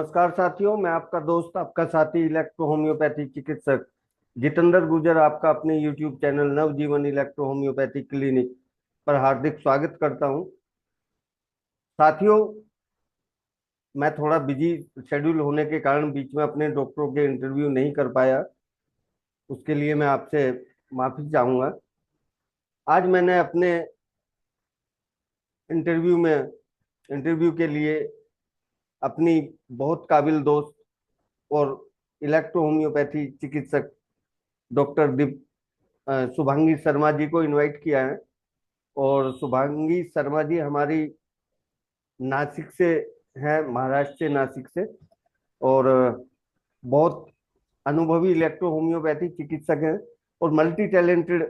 नमस्कार साथियों, मैं आपका दोस्त, आपका साथी, इलेक्ट्रो होम्योपैथी चिकित्सक जितेंद्र गुर्जर आपका अपने YouTube चैनल नवजीवन इलेक्ट्रो होम्योपैथी क्लिनिक पर हार्दिक स्वागत करता हूं। साथियों, मैं थोड़ा बिजी शेड्यूल होने के कारण बीच में अपने डॉक्टरों के इंटरव्यू नहीं कर पाया। उसके लिए मैं आपसे माफी चाहूंगा। आज मैंने अपने इंटरव्यू के लिए अपनी बहुत काबिल दोस्त और इलेक्ट्रो होम्योपैथी चिकित्सक डॉक्टर शुभांगी शर्मा जी को इनवाइट किया है। और शुभांगी शर्मा जी हमारी नासिक से है, महाराष्ट्र से, नासिक से। और बहुत अनुभवी इलेक्ट्रो होम्योपैथी चिकित्सक हैं और मल्टी टैलेंटेड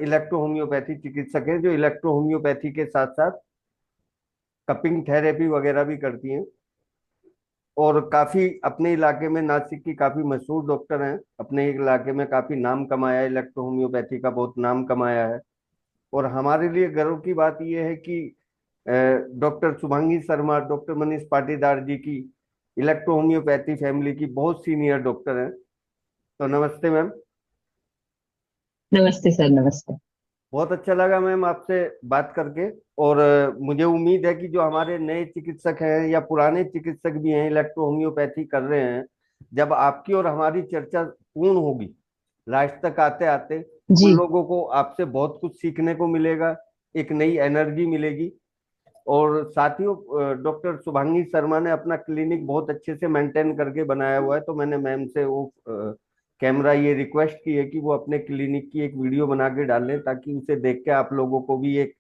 इलेक्ट्रो होम्योपैथी चिकित्सक हैं, जो इलेक्ट्रो होम्योपैथी के साथ साथ कपिंग थेरेपी वगैरह भी करती हैं। और काफी अपने इलाके में, नासिक की काफी मशहूर डॉक्टर हैं, अपने इलाके में काफी नाम कमाया है, इलेक्ट्रो होम्योपैथी का बहुत नाम कमाया है। और हमारे लिए गर्व की बात यह है कि डॉक्टर शुभांगी शर्मा डॉक्टर मनीष पाटीदार जी की इलेक्ट्रो होम्योपैथी फैमिली की बहुत सीनियर डॉक्टर हैं। तो नमस्ते मैम। नमस्ते सर, नमस्ते। बहुत अच्छा लगा मैम आपसे बात करके। और मुझे उम्मीद है कि जो हमारे नए चिकित्सक हैं या पुराने चिकित्सक भी हैं, इलेक्ट्रो होम्योपैथी कर रहे हैं, जब आपकी और हमारी चर्चा पूर्ण होगी, लास्ट तक आते आते उन जी। लोगों को आपसे बहुत कुछ सीखने को मिलेगा, एक नई एनर्जी मिलेगी। और साथियों, डॉक्टर शुभांगी शर्मा ने अपना क्लिनिक बहुत अच्छे से मेंटेन करके बनाया हुआ है। तो मैंने मैम से वो कैमरा ये रिक्वेस्ट की है कि वो अपने क्लिनिक की एक वीडियो बना के डालें, ताकि उसे देख के आप लोगों को भी एक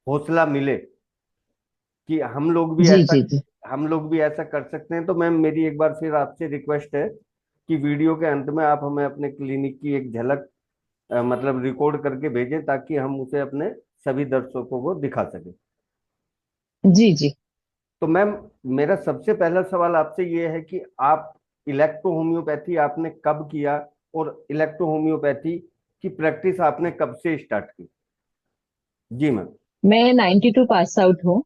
हौसला मिले कि जी जी जी। हम लोग भी ऐसा कर सकते हैं। तो मैम, मेरी एक बार फिर आपसे रिक्वेस्ट है कि वीडियो के अंत में आप हमें अपने क्लिनिक की एक झलक मतलब रिकॉर्ड करके भेजें, ताकि हम उसे अपने सभी दर्शकों को दिखा सकें। जी जी। तो मैम, मेरा सबसे पहला सवाल आपसे ये है कि आप इलेक्ट्रो होम्योपैथी आपने कब किया, और इलेक्ट्रो होम्योपैथी की प्रैक्टिस आपने कब से स्टार्ट की? जी मैम। मैं 92 पास आउट हूँ।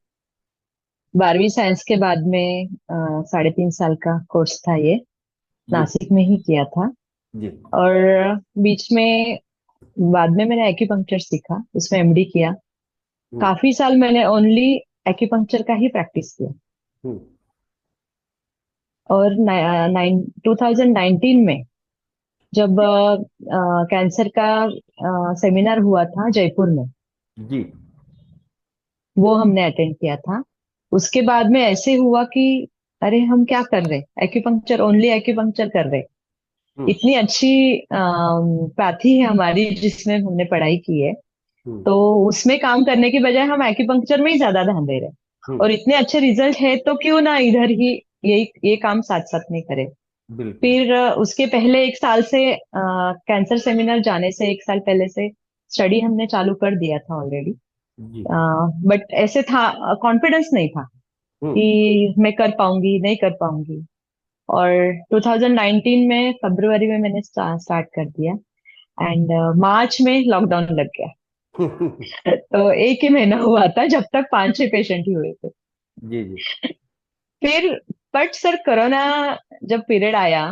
12वीं साइंस के बाद में 3.5 साल का कोर्स था ये। जी नासिक में ही किया था। जी। और बीच में बाद में मैंने एक्यूपंक्चर सीखा, उसमें एमडी किया। हम्म काफी साल मैंने ओनली एक्यूपंक्चर का ही प्रैक्टिस किया। हम्म। और 2019 में जब कैंसर का सेमिनार हुआ था जयपुर में, जी। वो हमने अटेंड किया था। उसके बाद में ऐसे हुआ कि अरे हम क्या कर रहे, एक्यूपंक्चर, ओनली एक्यूपंक्चर कर रहे। हम्म इतनी अच्छी पैथी है हमारी जिसमें हमने पढ़ाई की है, हम्म तो उसमें काम करने की बजाय हम एक्यूपंक्चर में ही ज्यादा ध्यान दे रहे हैं। हम्म। और इतने अच्छे रिजल्ट है तो क्यों ना इधर ही ये काम साथ साथ में करें। बिल्कुल। फिर उसके पहले 1 साल से कैंसर सेमिनार जाने से 1 साल पहले से स्टडी हमने चालू कर दिया था ऑलरेडी। जी। बट ऐसे था, कॉन्फिडेंस नहीं था हम्म कि मैं कर पाऊंगी नहीं कर पाऊंगी। और 2019 में फरवरी में मैंने स्टार्ट कर दिया। एंड मार्च में लॉकडाउन लग गया। तो एक ही महीना हुआ था जब तक 5-6 पेशेंट ही हुए थे। जी जी। फिर बट सर कोरोना जब पीरियड आया,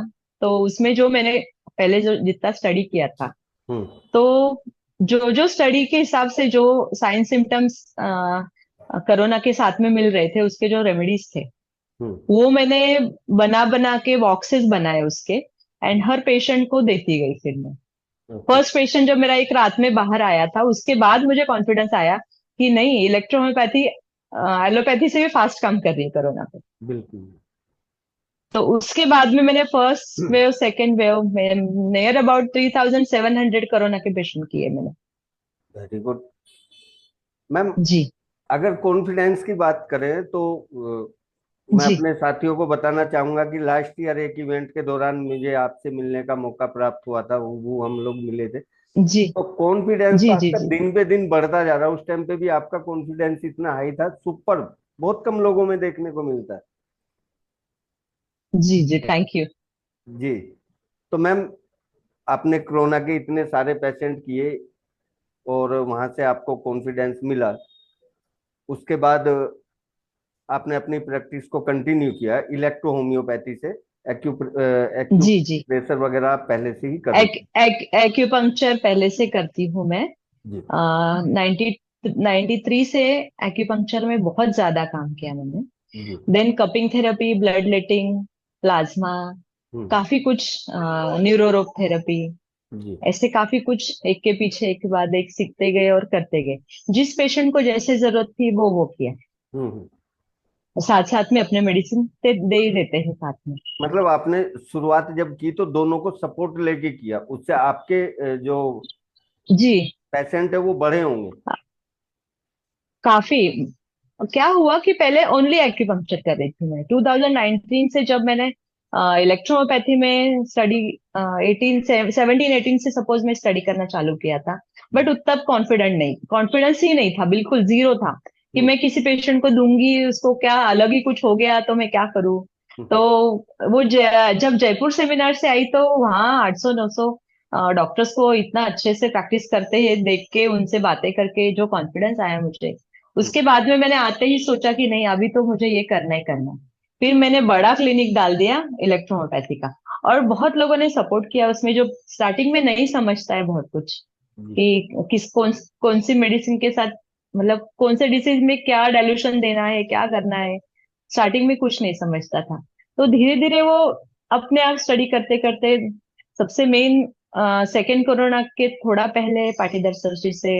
तो उसमें जो मैंने पहले जो जितना स्टडी किया था, हम्म तो जो जो स्टडी के हिसाब से जो साइन सिम्टम्स कोरोना के साथ में मिल रहे थे, उसके जो रेमेडीज थे, हम्म। वो मैंने बना बना के बॉक्सेस बनाए उसके, एंड हर पेशेंट को देती गई। फिर मैं ओके। फर्स्ट पेशेंट जब मेरा एक रात में बाहर आया था, उसके बाद मुझे कॉन्फिडेंस आया कि नहीं, इलेक्ट्रोहोम्योपैथी एलोपैथी से भी फास्ट काम कर रही है कोरोना पे। बिल्कुल। तो उसके बाद में मैंने फर्स्ट वेव सेकेंड वेव में नियर अबाउट 3700 कोरोना के पेशेंट किए मैंने। Very good ma'am. जी अगर कॉन्फिडेंस की बात करें तो मैं जी अपने साथियों को बताना चाहूंगा कि लास्ट ईयर एक इवेंट के दौरान मुझे आपसे मिलने का मौका प्राप्त हुआ था, वो हम लोग मिले थे। जी तो कॉन्फिडेंस तो जी जी आपका जी दिन पे दिन बढ़ता जा रहा है। उस टाइम पे भी आपका कॉन्फिडेंस इतना हाई था, सुपर। बहुत कम लोगों में देखने को मिलता है। जी जी। Thank you. जी। तो मैम, आपने कोरोना के इतने सारे पेशेंट किए और वहां से आपको कॉन्फिडेंस मिला। उसके बाद आपने अपनी प्रैक्टिस को कंटिन्यू किया इलेक्ट्रो होम्योपैथी से। जी जी। एक्यूप्रेशर वगैरह आप पहले से ही कर रहे एक्यूपंक्चर पहले से करती हूँ मैं। जी। 93 से एक्यूपंक्चर में बहुत ज्यादा काम किया मैंने। जी। Then cupping therapy, bloodletting, plasma, hmm. काफी कुछ, न्यूरोरोग थेरेपी, जी। ऐसे काफी कुछ एक के पीछे एक के बाद एक सीखते गए और करते गए। जिस पेशेंट को जैसे जरूरत थी वो किया। हम्म। साथ साथ में अपने मेडिसिन दे ही देते हैं साथ में। मतलब आपने शुरुआत जब की तो दोनों को सपोर्ट लेके किया, उससे आपके जो जी। पेशेंट है वो बढ़े होंगे। काफी। क्या हुआ कि पहले ओनली एक्यूपंक्चर कर रही थी मैं। 2019 से जब मैंने इलेक्ट्रोपैथी में स्टडी, 17 18 से सपोज मैं स्टडी करना चालू किया था। बट उतना कॉन्फिडेंस ही नहीं था, बिल्कुल जीरो था कि हम्म। मैं किसी पेशेंट को दूंगी, उसको क्या अलग ही कुछ हो गया तो मैं क्या करूं। हम्म। तो वो जब जयपुर सेमिनार से आई तो वहाँ 800 900 डॉक्टर्स को इतना अच्छे से प्रैक्टिस करते हैं देख के, उनसे बातें करके जो कॉन्फिडेंस आया मुझे, हम्म। उसके बाद में मैंने आते ही सोचा कि नहीं, अभी तो मुझे ये करना ही करना है। फिर मैंने बड़ा क्लिनिक डाल दिया इलेक्ट्रोहोम्योपैथी का। और बहुत लोगों ने सपोर्ट किया उसमें, जो स्टार्टिंग में नहीं समझता है बहुत कुछ जी। कि कौन सी मेडिसिन के साथ, मतलब कौन से डिसीज में क्या डाइल्यूशन देना है, क्या करना है। स्टार्टिंग में कुछ नहीं समझता था। तो धीरे धीरे वो अपने आप स्टडी करते करते, सबसे मेन सेकेंड कोरोना के थोड़ा पहले पाटीदार सर जी से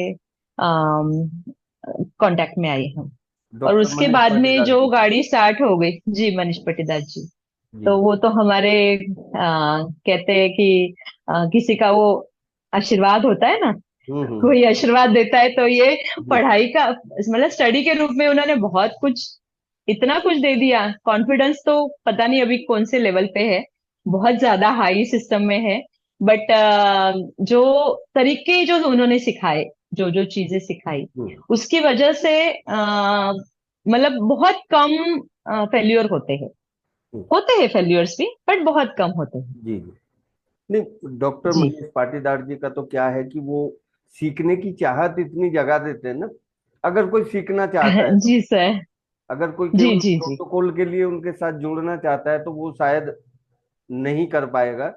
कांटेक्ट में आई हम। और डॉक्टर उसके मनीष बाद में पाटीदार जो जी। गाड़ी स्टार्ट हो गई, जी मनीष पाटीदार जी। जी। तो वो तो हमारे, कहते हैं कि किसी का वो आशीर्वाद होता है ना, हम्म। कोई आशीर्वाद देता है, तो ये जी। पढ़ाई का मतलब स्टडी के रूप में उन्होंने बहुत कुछ, इतना कुछ दे दिया। कॉन्फिडेंस तो पता नहीं अभी कौन से लेवल पे है, बहुत ज्यादा हाई सिस्टम में है। बट जो तरीके जो उन्होंने सिखाए, जो जो चीजें सिखाई, हम्म। उसकी वजह से मतलब बहुत कम फेल्यूर हम्म। होते हैं फेल्यूर्स भी, बट बहुत कम होते हैं। जी। जी। नहीं, डॉक्टर जी। मनीष पाटीदार जी का तो क्या है कि वो सीखने की चाहत इतनी जगा देते हैं ना। अगर कोई सीखना चाहता है तो, जी सर। अगर कोई जी केवल जी जी। प्रोटोकॉल के लिए उनके साथ जुड़ना चाहता है तो वो शायद नहीं कर पाएगा।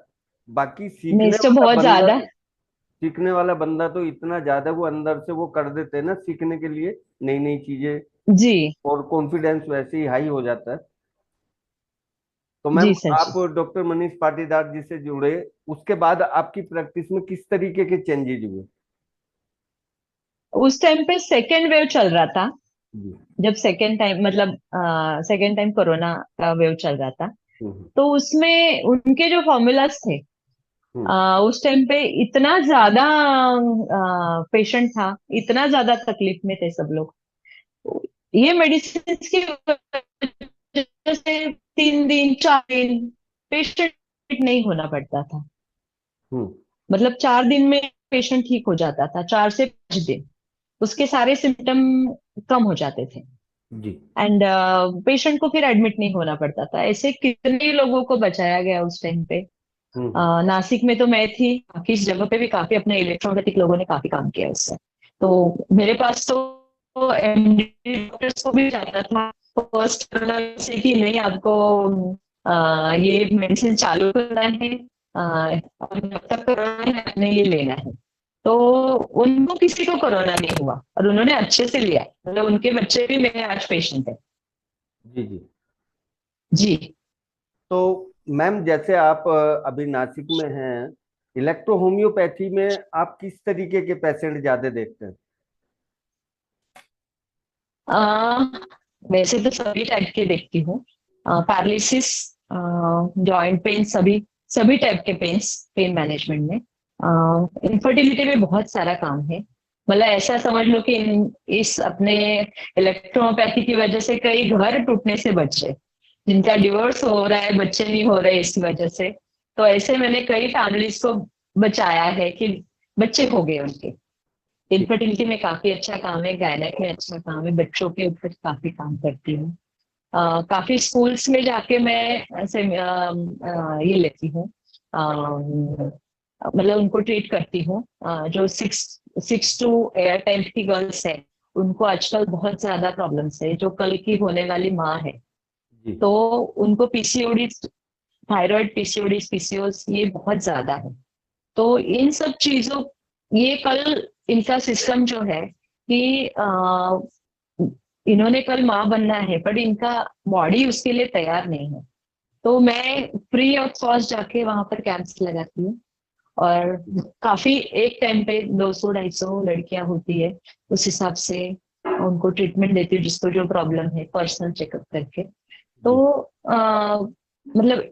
बाकी नेक्स्ट तो बहुत ज्यादा। सीखने वाला बंदा तो इतना ज्यादा वो अंदर से वो कर देते हैं ना, सीखने के लिए नई नई चीजें। जी। और कॉन्फिडेंस वैसे ही हाई हो जाता है। तो मैम जी सर आप जी। डॉक्टर मनीष पाटीदार जी से जुड़े, उसके बाद आपकी प्रैक्टिस में किस तरीके के चेंजेस हुए? उस टाइम पे सेकेंड वेव चल रहा था। जी। जब सेकेंड टाइम, मतलब सेकेंड टाइम कोरोना का वेव चल रहा था, हम्म। तो उसमें उनके जो फॉर्मूलाज थे, हम्म। उस टाइम पे इतना ज्यादा पेशेंट था, इतना ज्यादा तकलीफ में थे सब लोग। ये मेडिसिन की वजह से 3 दिन 4 दिन पेशेंट नहीं होना पड़ता था। हम्म। मतलब 4 दिन में पेशेंट ठीक हो जाता था, 4 से 5 दिन उसके सारे सिम्टम कम हो जाते थे। जी। एंड पेशेंट को फिर एडमिट नहीं होना पड़ता था। ऐसे कितने लोगों को बचाया गया उस टाइम पे। हम्म। नासिक में तो मैं थी, बाकी इस जगह पे भी काफी अपने इलेक्ट्रोपैथिक लोगों ने काफी काम किया उससे। तो मेरे पास तो एमडी डॉक्टर्स को भी जाता था फर्स्ट से कि नहीं, आपको ये मेडिसिन चालू करना है, और जब तक कोरोना है आपने ये लेना है। तो उनको किसी को कोरोना नहीं हुआ और उन्होंने अच्छे से लिया, मतलब उनके बच्चे भी मेरे आज पेशेंट है। जी। जी। जी। तो मैम जैसे आप अभी नासिक में हैं, इलेक्ट्रो होम्योपैथी में आप किस तरीके के पेशेंट ज्यादा देखते हैं? आ, वैसे तो सभी टाइप के देखती हूँ। पैरालिसिस, जॉइंट पेन, सभी सभी टाइप के पेन्स, पेन मैनेजमेंट में। इनफर्टिलिटी में बहुत सारा काम है। मतलब ऐसा समझ लो कि इस अपने इलेक्ट्रोपैथी की वजह से कई घर टूटने से बचे, जिनका डिवोर्स हो रहा है, बच्चे नहीं हो रहे इस वजह से। तो ऐसे मैंने कई फैमिलीज को बचाया है कि बच्चे हो गए उनके। जी। इनफर्टिलिटी में काफी अच्छा काम है, गायनेक में अच्छा काम है, बच्चों के ऊपर काफी काम करती हूँ। काफी स्कूल्स में जाके मैं ऐसे ये लेती हूँ, मतलब उनको ट्रीट करती हूँ। जो 6 6 to 8 10th की गर्ल्स है, उनको आजकल बहुत ज्यादा प्रॉब्लम्स है, जो कल की होने वाली माँ है, जी तो उनको पीसीओडी, थायराइड, पीसीओडी, पीसीओएस ये बहुत ज्यादा है। तो इन सब चीजों, ये कल इनका सिस्टम जो है कि इन्होंने कल माँ बनना है, पर इनका बॉडी उसके लिए तैयार नहीं है। तो मैं फ्री ऑफ कॉस्ट जाके वहां पर कैंप्स लगाती हूँ, और काफी एक टाइम पे 200-250 लड़कियां होती है, उस हिसाब से उनको ट्रीटमेंट देती हूँ, जिसको जो प्रॉब्लम है पर्सनल चेकअप करके। तो जी मतलब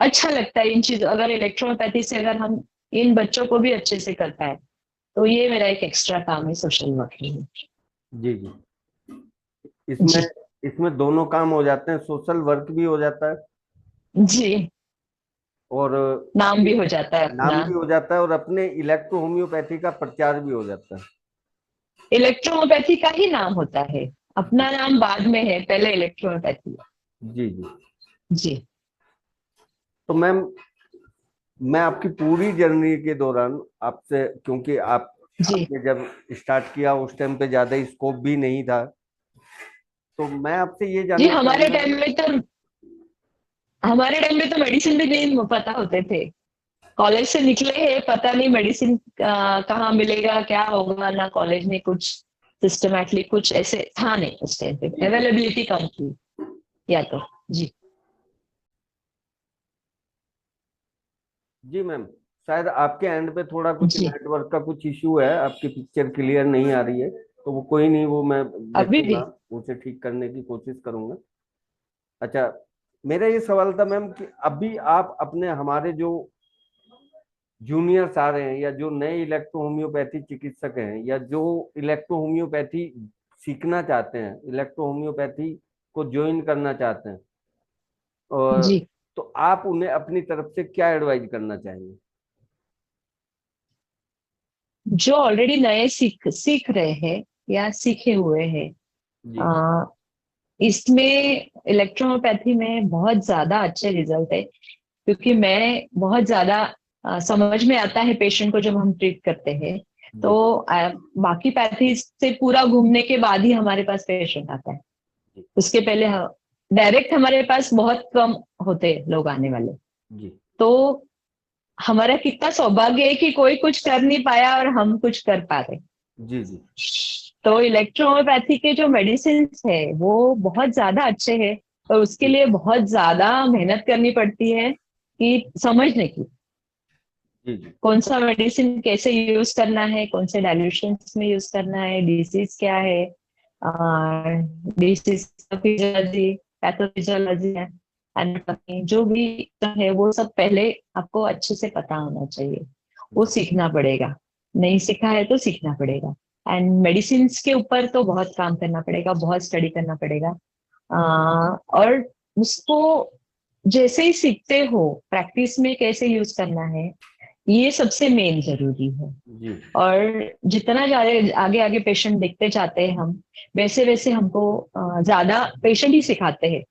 अच्छा लगता है इन चीज, अगर इलेक्ट्रोपैथी से अगर हम इन बच्चों को भी अच्छे से कर पाए, तो ये मेरा एक एक्स्ट्रा काम है सोशल वर्क में। जी जी। इसमें जी। इसमें दोनों काम हो जाते हैं, सोशल वर्क भी हो जाता है जी, और नाम अपने भी हो जाता है नाम अपना। भी हो जाता है और अपने इलेक्ट्रो होम्योपैथी का प्रचार भी हो जाता है। इलेक्ट्रोपैथी का ही नाम होता है, अपना नाम बाद में है, पहले इलेक्ट्रोपैथी। जी जी। जी। तो मैम, मैं आपकी पूरी जर्नी के दौरान आपसे, क्योंकि आप जी। आपने जब स्टार्ट किया उस टाइम पे ज्यादा स्कोप भी नहीं था, तो मैं आपसे ये जी, जानना चाहूंगा कि हमारे टाइम में तो मेडिसिन भी नहीं पता होते थे। कॉलेज से निकले हैं, पता नहीं मेडिसिन कहाँ मिलेगा, क्या होगा, ना कॉलेज में कुछ सिस्टमैटिकली कुछ ऐसे था नहीं उस टाइम पे, जी जी अवेलेबिलिटी कम थी या तो। जी। जी मैम, शायद आपके एंड पे थोड़ा कुछ जी। नेटवर्क का कुछ इश्यू है, आपकी पिक्चर क्लियर नहीं आ रही है, तो वो कोई नहीं, वो मैं अभी भी। देखूंगा, उसे ठीक करने की कोशिश करूंगा। अच्छा, मेरा ये सवाल था मैम कि अभी आप अपने, हमारे जो जूनियर्स आ रहे हैं या जो नए इलेक्ट्रो होम्योपैथी चिकित्सक हैं या जो इलेक्ट्रो होम्योपैथी सीखना चाहते हैं, इलेक्ट्रो होम्योपैथी को ज्वाइन करना चाहते हैं, और जी, तो आप उन्हें अपनी तरफ से क्या एडवाइज करना चाहेंगे? जो ऑलरेडी नए सीख सीख रहे हैं या सीखे हुए हैं, जी आ, इसमें इलेक्ट्रोपैथी में बहुत ज्यादा अच्छे रिजल्ट है, क्योंकि मैं बहुत ज्यादा समझ में आता है पेशेंट को जब हम ट्रीट करते हैं। तो जी बाकी पैथी से पूरा घूमने के बाद ही हमारे पास पेशेंट आता है। जी उसके पहले डायरेक्ट हमारे पास बहुत कम होते हैं लोग आने वाले। जी तो हमारा कितना सौभाग्य है कि कोई कुछ कर नहीं पाया और हम कुछ कर पा रहे। जी जी तो इलेक्ट्रोहोम्योपैथी के जो मेडिसिन है वो बहुत ज्यादा अच्छे हैं, और उसके जी लिए बहुत ज्यादा मेहनत करनी पड़ती है कि समझने की, जी जी कौन सा मेडिसिन कैसे यूज करना है, कौन से डाइल्यूशन में यूज करना है, डिसीज क्या है, डिसीज फिजियोलॉजी, पैथोफिजियोलॉजी है, एनाटॉमी, जो भी है वो सब पहले आपको अच्छे से पता होना चाहिए। वो जी सीखना पड़ेगा, नहीं सीखा है तो सीखना पड़ेगा। एंड मेडिसिन के ऊपर तो बहुत काम करना पड़ेगा, बहुत स्टडी करना पड़ेगा। और उसको जैसे ही सीखते हो, प्रैक्टिस में कैसे यूज करना है, ये सबसे मेन जरूरी है। जी और जितना ज्यादा आगे आगे पेशेंट देखते जाते हैं हम, वैसे वैसे हमको ज्यादा पेशेंट ही सिखाते हैं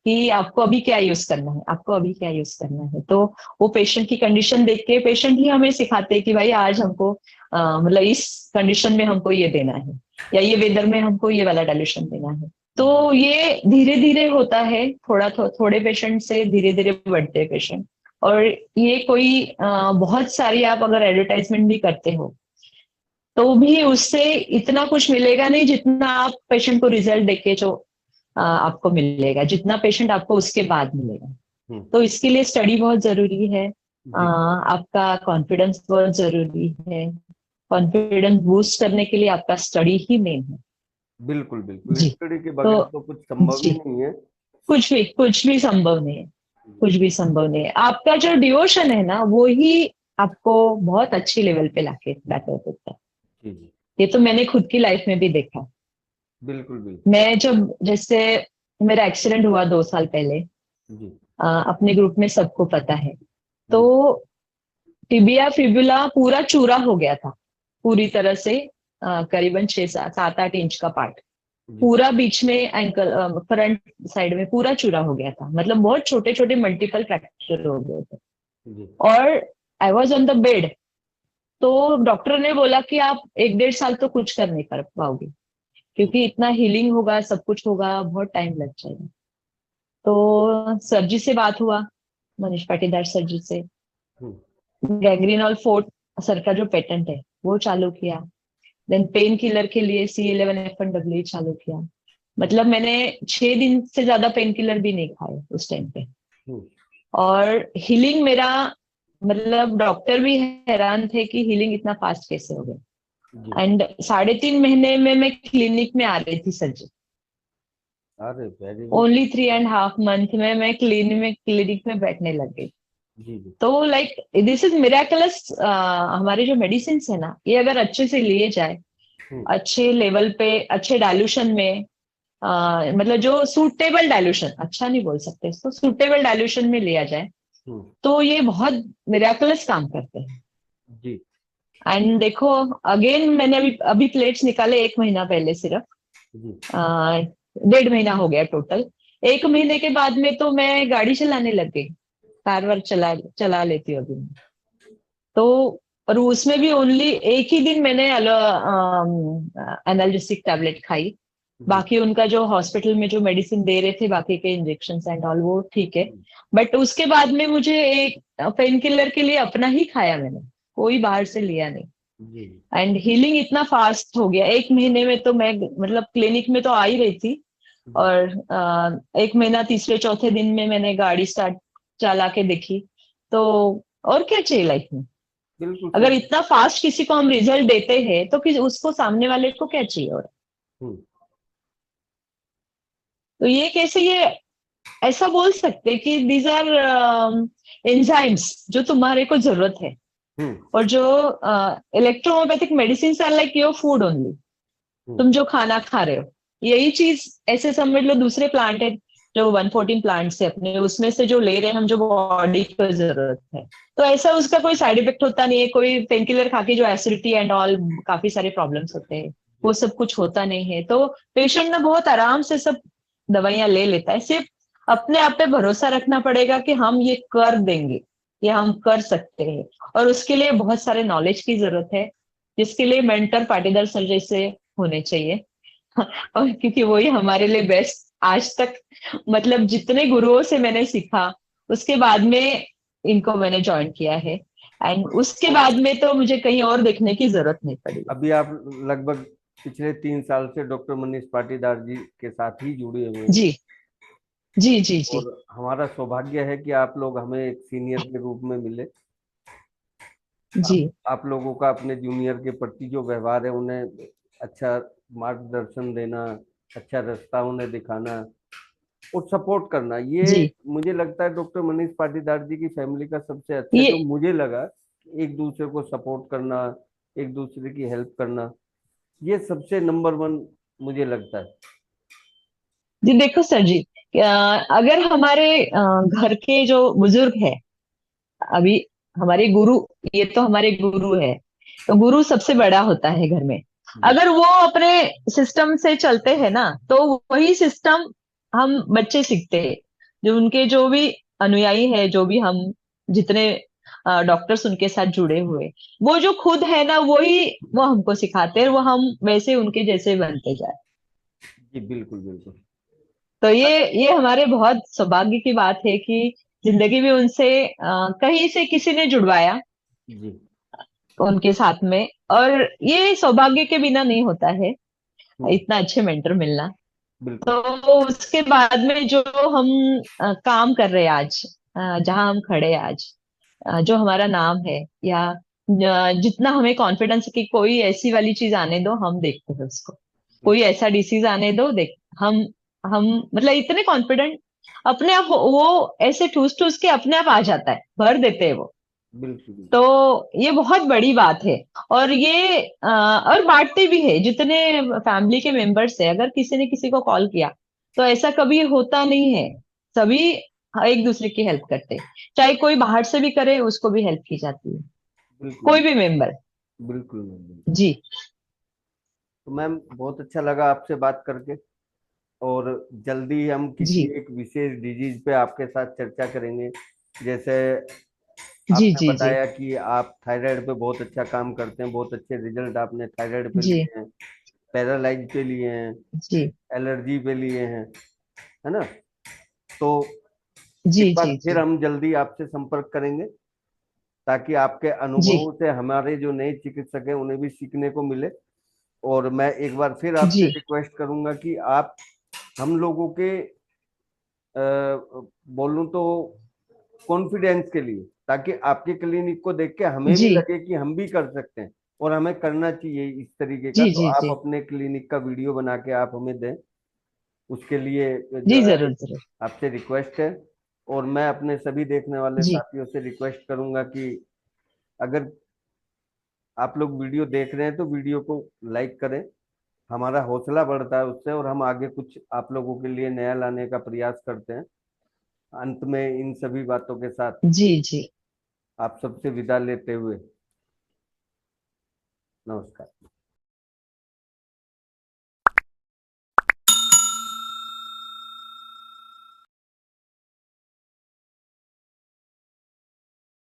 कि आपको अभी क्या यूज करना है, आपको अभी क्या यूज करना है। तो वो पेशेंट की कंडीशन देख के पेशेंट ही हमें सिखाते हैं कि भाई आज हमको मतलब इस कंडीशन में हमको ये देना है, या ये वेदर में हमको ये वाला डाइल्यूशन देना है। तो ये धीरे धीरे होता है, थोड़े पेशेंट से धीरे धीरे बढ़ते हैं पेशेंट। और ये कोई बहुत सारी आप अगर एडवर्टाइजमेंट भी करते हो, तो भी उससे इतना कुछ मिलेगा नहीं जितना आप पेशेंट को रिजल्ट देके जो आपको मिलेगा, जितना पेशेंट आपको उसके बाद मिलेगा। हम्म, तो इसके लिए स्टडी बहुत जरूरी है, जी आपका कॉन्फिडेंस बहुत जरूरी है। कॉन्फिडेंस बूस्ट करने के लिए आपका स्टडी ही मेन है। बिल्कुल बिल्कुल, जी। स्टडी के तो बगैर तो कुछ संभव जी, ही नहीं है। कुछ भी संभव नहीं है, कुछ भी संभव नहीं है। आपका जो डिवोशन है ना, वो ही आपको बहुत अच्छी लेवल पे लाके बैठा देता है। जी जी ये तो मैंने खुद की लाइफ में भी देखा। बिल्कुल बिल्कुल। मैं जब जैसे मेरा एक्सीडेंट हुआ 2 साल पहले, जी अपने ग्रुप में सबको पता है। तो जी टिबिया फिबुला पूरा चूरा हो गया था, पूरी तरह से करीबन 6-7-8 इंच का पार्ट, जी पूरा बीच में एंकल फ्रंट साइड में पूरा चूरा हो गया था, मतलब बहुत छोटे छोटे मल्टीपल फ्रैक्चर हो गए थे। जी और I was on the bed. तो डॉक्टर ने बोला कि आप 1-1.5 साल तो कुछ कर नहीं कर पाओगे। क्योंकि इतना हीलिंग होगा, सब कुछ होगा, बहुत टाइम लग जाएगा। तो सर जी से बात हुआ, मनीष पाटीदार सर जी से। हम्म, गैंग्रीनॉल 4 सर का जो पेटेंट है वो चालू किया। देन पेन किलर के लिए C11F1W चालू किया। हम्म, मतलब मैंने 6 दिन से ज्यादा पेन किलर भी नहीं खाए उस टाइम पे। हम्म, और हीलिंग मेरा, मतलब डॉक्टर भी हैरान थे कि हीलिंग इतना फास्ट कैसे हो गया। जी। एंड 3.5 महीने में मैं क्लिनिक में आ रही थी सर जी। अरे वेरी गुड। ओनली 3.5 मंथ में मैं क्लिनिक में बैठने लग गई। जी जी। तो लाइक दिस इज मिराकलस। हमारे जो मेडिसिन है ना, ये अगर अच्छे से लिए जाए, हम्म, अच्छे लेवल पे, अच्छे डाइल्यूशन में, मतलब जो सूटेबल डाइल्यूशन, अच्छा नहीं बोल सकते इसको, सूटेबल डाइल्यूशन में लिया जाए, हम्म, तो ये बहुत मिराकलस काम करते हैं। जी एंड देखो, अगेन मैंने अभी अभी प्लेट्स निकाले 1 महीना पहले सिर्फ। जी। 1.5 महीना हो गया टोटल। 1 महीने के बाद में तो मैं गाड़ी चलाने लग गई, कार वार चला चला लेती हूँ अभी। तो और उसमें भी ओनली एक ही दिन मैंने एनाल्जेसिक टैबलेट खाई। जी। बाकी उनका जो हॉस्पिटल में जो मेडिसिन दे रहे थे, बाकी के इंजेक्शन एंड ऑल, वो ठीक है। हम्म, बट उसके बाद में मुझे एक पेन किलर के लिए अपना ही खाया मैंने, कोई बाहर से लिया नहीं। जी। एंड हीलिंग इतना फास्ट हो गया 1 महीने में, तो मैं मतलब क्लिनिक में तो आ ही रही थी। जी और 1 महीना तीसरे चौथे दिन में मैंने गाड़ी स्टार्ट चला के देखी। तो और क्या चाहिए लाइफ में? बिल्कुल अगर सही। इतना फास्ट किसी को हम रिजल्ट देते हैं तो कि उसको सामने वाले को क्या चाहिए? और हम्म, तो ये कैसे, ये ऐसा बोल सकते हैं कि दीज आर एंजाइम्स जो तुम्हारे को जरूरत है। हम्म, और जो electrohomeopathic medicine are like your food only. Hmm, तुम जो खाना खा रहे हो, यही चीज ऐसे समझ लो, दूसरे प्लांट है जो 114 प्लांट्स है अपने, उसमें से जो ले रहे हैं हम, जो बॉडी को जरूरत है। तो ऐसा उसका कोई साइड इफेक्ट होता नहीं है। कोई पेन किलर खा के जो एसिडिटी एंड ऑल काफी सारे प्रॉब्लम्स होते हैं, वो जी सब कुछ होता नहीं है। तो पेशेंट ना बहुत आराम से सब दवाइयां ले लेता है। सिर्फ अपने आप पे भरोसा रखना पड़ेगा कि हम ये कर देंगे, ये हम कर सकते हैं। और उसके लिए बहुत सारे नॉलेज की जरूरत है, जिसके लिए मेंटर पाटीदार सर जैसे होने चाहिए। और क्योंकि वही हमारे लिए बेस्ट आज तक, मतलब जितने गुरुओं से मैंने सीखा, उसके बाद में इनको मैंने ज्वाइन किया है। एंड उसके तो बाद में तो मुझे कहीं और देखने की जरूरत नहीं पड़ी। अभी आप लगभग पिछले 3 साल से डॉक्टर मनीष पाटीदार जी के साथ ही जुड़े हुए हैं। जी जी जी जी और हमारा सौभाग्य है कि आप लोग हमें एक सीनियर के रूप में मिले। जी आप लोगों का अपने जूनियर के प्रति जो व्यवहार है, उन्हें अच्छा मार्गदर्शन देना, अच्छा रास्ता उन्हें दिखाना और सपोर्ट करना, ये जी। मुझे लगता है डॉक्टर मनीष पाटीदार जी की फैमिली का सबसे अच्छा ये जो मुझे लगा, एक दूसरे को सपोर्ट करना, एक दूसरे की हेल्प करना, ये सबसे नंबर वन मुझे लगता है। जी देखो सर जी, अगर हमारे घर के जो बुजुर्ग है अभी, हमारे गुरु, ये तो हमारे गुरु है। तो गुरु सबसे बड़ा होता है घर में। जी अगर वो अपने सिस्टम से चलते हैं ना, तो वही सिस्टम हम बच्चे सीखते हैं। जो उनके जो भी अनुयायी है, जो भी हम जितने डॉक्टर्स उनके साथ जुड़े हुए, वो जो खुद है ना, वही वो हमको सिखाते हैं, वो हम वैसे उनके जैसे बनते जाए। जी बिल्कुल बिल्कुल। तो ये हमारे बहुत सौभाग्य की बात है कि जिंदगी में उनसे कहीं से किसी ने जुड़वाया जी उनके साथ में। और ये सौभाग्य के बिना नहीं होता है, हम्म, इतना अच्छे मेंटर मिलना। बिल्कुल। तो उसके बाद में जो हम काम कर रहे हैं आज, जहां हम खड़े हैं आज, जो हमारा नाम है, या जितना हमें कॉन्फिडेंस कि कोई ऐसी वाली चीज आने दो, हम देखते हैं उसको। कोई बिल्कुल ऐसा डिसीज आने दो, देख हम मतलब इतने कॉन्फिडेंट, अपने आप वो ऐसे ठूस ठूस के अपने आप आ जाता है, भर देते हैं वो। बिल्कुल। तो ये बहुत बड़ी बात है। और ये और बांटते भी है, जितने फैमिली के मेंबर्स है, अगर किसी ने किसी को कॉल किया तो ऐसा कभी होता नहीं है। सभी एक दूसरे की हेल्प करते हैं, चाहे कोई बाहर से भी करे, उसको भी हेल्प की जाती है, बिल्कुल कोई भी मेंबर। बिल्कुल बिल्कुल। जी तो मैम बहुत अच्छा लगा आपसे बात करके। और जल्दी हम किसी जी एक विशेष डिजीज पे आपके साथ चर्चा करेंगे। जैसे जी आपने जी जी बताया कि आप थायराइड पे बहुत अच्छा काम करते हैं, बहुत अच्छे रिजल्ट आपने थायराइड पे जी लिए हैं। पैरालाइज पे लिए हैं, जी एलर्जी पे लिए हैं, है ना। तो जी एक बार जी फिर जी हम जल्दी आपसे संपर्क करेंगे, ताकि आपके जी अनुभवों से हमारे जो नए चिकित्सक हैं उन्हें भी सीखने को मिले। और मैं एक बार फिर आपसे जी रिक्वेस्ट करूंगा कि आप हम लोगों के बोलूं तो कॉन्फिडेंस के लिए, ताकि आपके क्लिनिक को देख के हमें भी जी लगे कि हम भी कर सकते हैं और हमें करना चाहिए इस तरीके का, जी तो जी आप जी अपने क्लिनिक का वीडियो बना के आप हमें दें। उसके लिए जो जी है जरूर जरूर। आपसे रिक्वेस्ट है। और मैं अपने सभी देखने वाले जी साथियों से रिक्वेस्ट करूंगा कि अगर आप लोग वीडियो देख रहे हैं तो वीडियो को लाइक करें, हमारा हौसला बढ़ता है उससे, और हम आगे कुछ आप लोगों के लिए नया लाने का प्रयास करते हैं। अंत में इन सभी बातों के साथ जी जी। आप सबसे विदा लेते हुए, नमस्कार।